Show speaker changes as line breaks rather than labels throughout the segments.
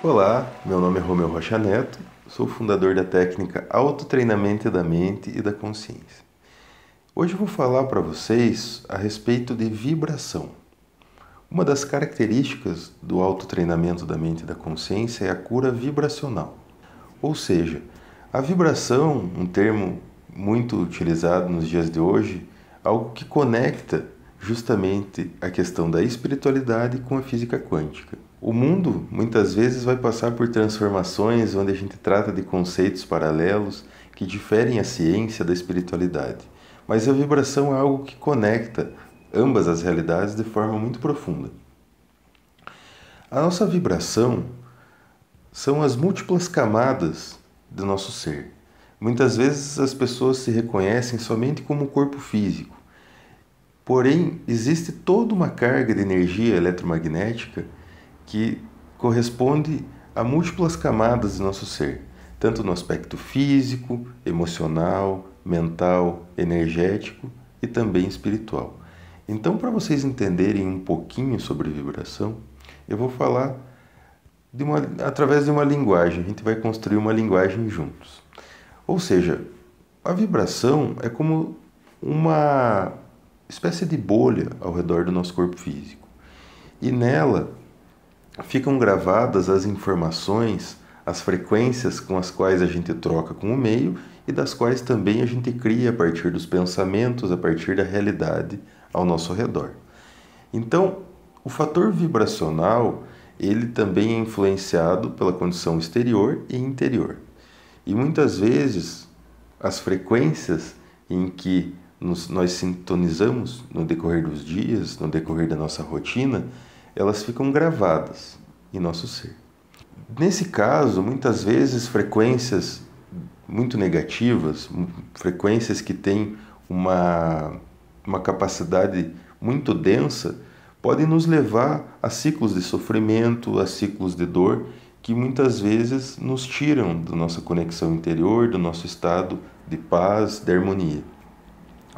Olá, meu nome é Romeu Rocha Neto, sou fundador da técnica Autotreinamento da Mente e da Consciência. Hoje eu vou falar para vocês a respeito de vibração. Uma das características do autotreinamento da mente e da consciência é a cura vibracional. Ou seja, a vibração, um termo muito utilizado nos dias de hoje, algo que conecta justamente a questão da espiritualidade com a física quântica. O mundo muitas vezes vai passar por transformações onde a gente trata de conceitos paralelos que diferem a ciência da espiritualidade, mas a vibração é algo que conecta ambas as realidades de forma muito profunda. A nossa vibração são as múltiplas camadas do nosso ser. Muitas vezes as pessoas se reconhecem somente como o corpo físico, porém existe toda uma carga de energia eletromagnética que corresponde a múltiplas camadas do nosso ser, tanto no aspecto físico, emocional, mental, energético e também espiritual. Então, para vocês entenderem um pouquinho sobre vibração, eu vou falar através de uma linguagem, a gente vai construir uma linguagem juntos. Ou seja, a vibração é como uma espécie de bolha ao redor do nosso corpo físico. E nela ficam gravadas as informações, as frequências com as quais a gente troca com o meio e das quais também a gente cria a partir dos pensamentos, a partir da realidade ao nosso redor. Então, o fator vibracional, ele também é influenciado pela condição exterior e interior. E muitas vezes as frequências em que nós sintonizamos no decorrer dos dias, no decorrer da nossa rotina, elas ficam gravadas em nosso ser. Nesse caso, muitas vezes frequências muito negativas, frequências que têm uma capacidade muito densa, podem nos levar a ciclos de sofrimento, a ciclos de dor, que muitas vezes nos tiram da nossa conexão interior, do nosso estado de paz, de harmonia.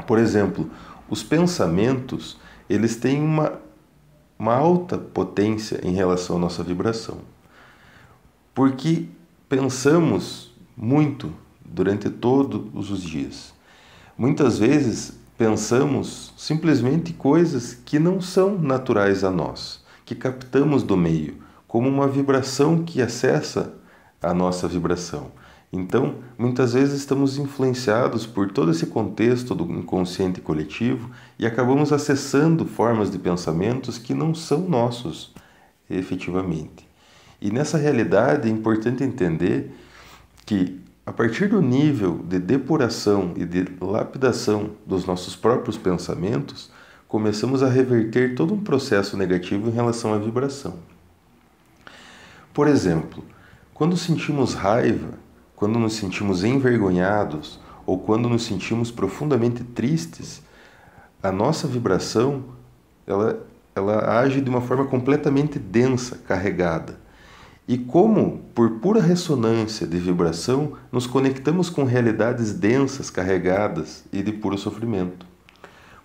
Por exemplo, os pensamentos, eles têm uma alta potência em relação à nossa vibração, porque pensamos muito durante todos os dias. Muitas vezes pensamos simplesmente coisas que não são naturais a nós, que captamos do meio, como uma vibração que acessa a nossa vibração. Então, muitas vezes estamos influenciados por todo esse contexto do inconsciente coletivo e acabamos acessando formas de pensamentos que não são nossos, efetivamente. E nessa realidade é importante entender que, a partir do nível de depuração e de lapidação dos nossos próprios pensamentos, começamos a reverter todo um processo negativo em relação à vibração. Por exemplo, quando sentimos raiva, quando nos sentimos envergonhados ou quando nos sentimos profundamente tristes, a nossa vibração ela age de uma forma completamente densa, carregada. E como, por pura ressonância de vibração, nos conectamos com realidades densas, carregadas e de puro sofrimento.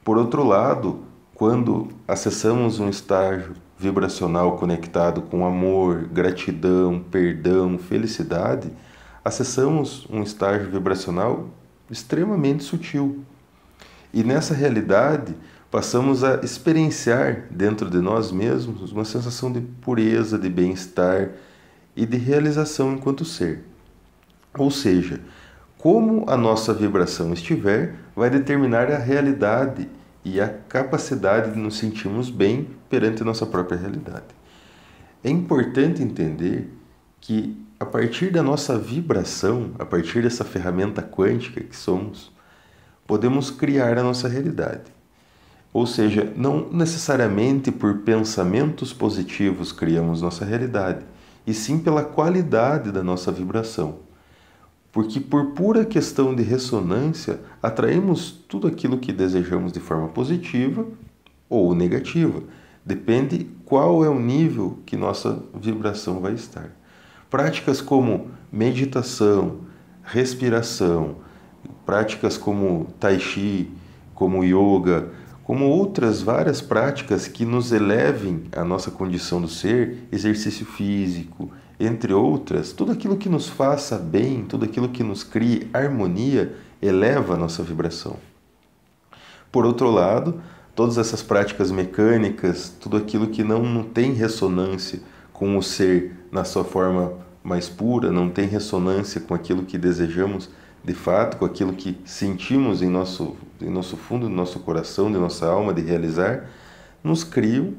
Por outro lado, quando acessamos um estágio vibracional conectado com amor, gratidão, perdão, felicidade, acessamos um estágio vibracional extremamente sutil. E nessa realidade, passamos a experienciar dentro de nós mesmos uma sensação de pureza, de bem-estar e de realização enquanto ser. Ou seja, como a nossa vibração estiver, vai determinar a realidade e a capacidade de nos sentirmos bem perante a nossa própria realidade. É importante entender que, a partir da nossa vibração, a partir dessa ferramenta quântica que somos, podemos criar a nossa realidade. Ou seja, não necessariamente por pensamentos positivos criamos nossa realidade, e sim pela qualidade da nossa vibração. Porque por pura questão de ressonância, atraímos tudo aquilo que desejamos de forma positiva ou negativa. Depende qual é o nível que nossa vibração vai estar. Práticas como meditação, respiração, práticas como tai chi, como yoga, como outras várias práticas que nos elevem a nossa condição do ser, exercício físico, entre outras, tudo aquilo que nos faça bem, tudo aquilo que nos crie harmonia, eleva a nossa vibração. Por outro lado, todas essas práticas mecânicas, tudo aquilo que não tem ressonância com o ser na sua forma mais pura, não tem ressonância com aquilo que desejamos de fato, com aquilo que sentimos em nosso fundo, no nosso coração, de nossa alma, de realizar, nos criam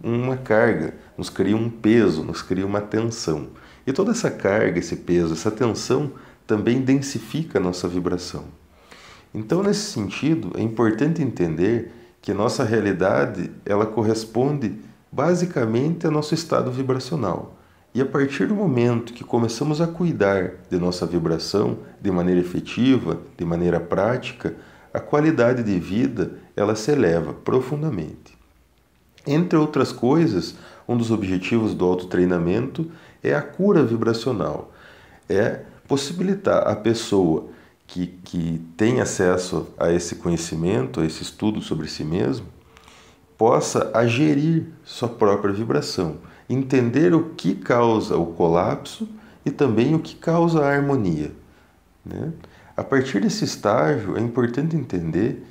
uma carga, nos cria um peso, nos cria uma tensão. E toda essa carga, esse peso, essa tensão também densifica a nossa vibração. Então, nesse sentido, é importante entender que nossa realidade, ela corresponde basicamente ao nosso estado vibracional. E a partir do momento que começamos a cuidar de nossa vibração de maneira efetiva, de maneira prática, a qualidade de vida, ela se eleva profundamente. Entre outras coisas, um dos objetivos do autotreinamento é a cura vibracional. É possibilitar a pessoa que tem acesso a esse conhecimento, a esse estudo sobre si mesmo, possa agerir sua própria vibração, entender o que causa o colapso e também o que causa a harmonia, né? A partir desse estágio, é importante entender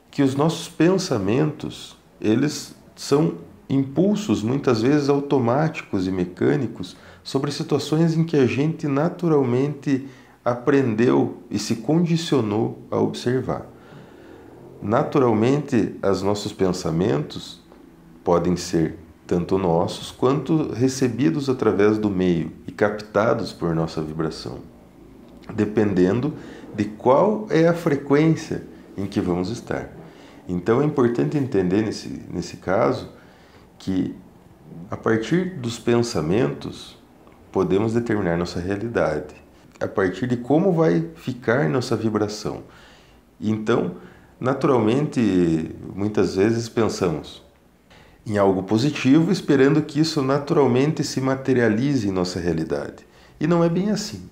que os nossos pensamentos, eles são impulsos muitas vezes automáticos e mecânicos sobre situações em que a gente naturalmente aprendeu e se condicionou a observar. Naturalmente, os nossos pensamentos podem ser tanto nossos quanto recebidos através do meio e captados por nossa vibração, dependendo de qual é a frequência em que vamos estar. Então é importante entender nesse caso que a partir dos pensamentos podemos determinar nossa realidade, a partir de como vai ficar nossa vibração. Então, naturalmente, muitas vezes pensamos em algo positivo, esperando que isso naturalmente se materialize em nossa realidade. E não é bem assim.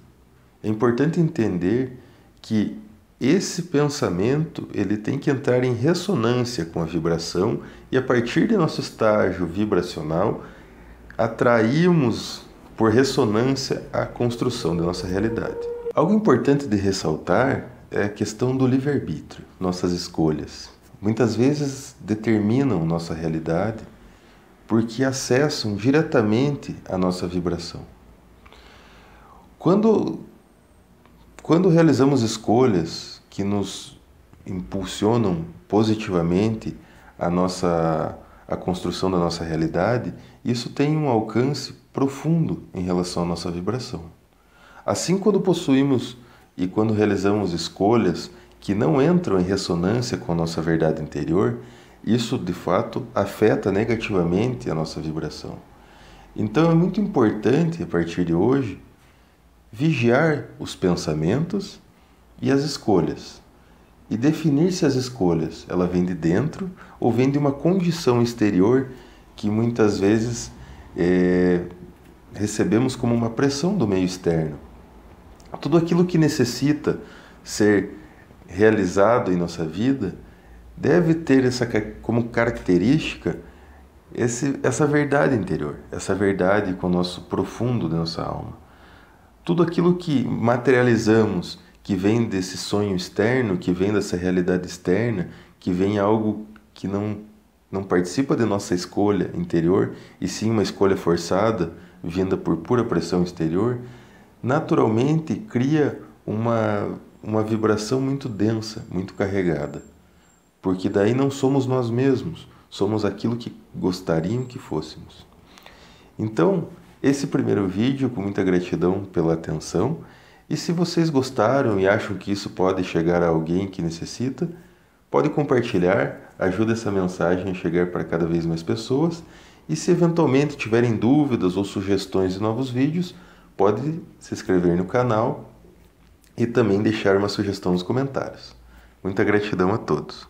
É importante entender que esse pensamento ele tem que entrar em ressonância com a vibração e a partir de nosso estágio vibracional atrairmos por ressonância a construção da nossa realidade. Algo importante de ressaltar é a questão do livre-arbítrio, nossas escolhas. Muitas vezes determinam nossa realidade porque acessam diretamente a nossa vibração. Quando realizamos escolhas que nos impulsionam positivamente a construção da nossa realidade, isso tem um alcance profundo em relação à nossa vibração. Assim, quando possuímos e quando realizamos escolhas que não entram em ressonância com a nossa verdade interior, isso de fato afeta negativamente a nossa vibração. Então é muito importante, a partir de hoje, vigiar os pensamentos e as escolhas e definir se as escolhas ela vem de dentro ou vem de uma condição exterior que muitas vezes recebemos como uma pressão do meio externo. Tudo aquilo que necessita ser realizado em nossa vida deve ter como característica essa verdade interior, essa verdade com o nosso profundo da nossa alma. Tudo aquilo que materializamos, que vem desse sonho externo, que vem dessa realidade externa, que vem algo que não participa de nossa escolha interior, e sim uma escolha forçada, vinda por pura pressão exterior, naturalmente cria uma vibração muito densa, muito carregada. Porque daí não somos nós mesmos, somos aquilo que gostariam que fôssemos. Então, esse primeiro vídeo, com muita gratidão pela atenção, e se vocês gostaram e acham que isso pode chegar a alguém que necessita, pode compartilhar, ajuda essa mensagem a chegar para cada vez mais pessoas, e se eventualmente tiverem dúvidas ou sugestões de novos vídeos, pode se inscrever no canal e também deixar uma sugestão nos comentários. Muita gratidão a todos.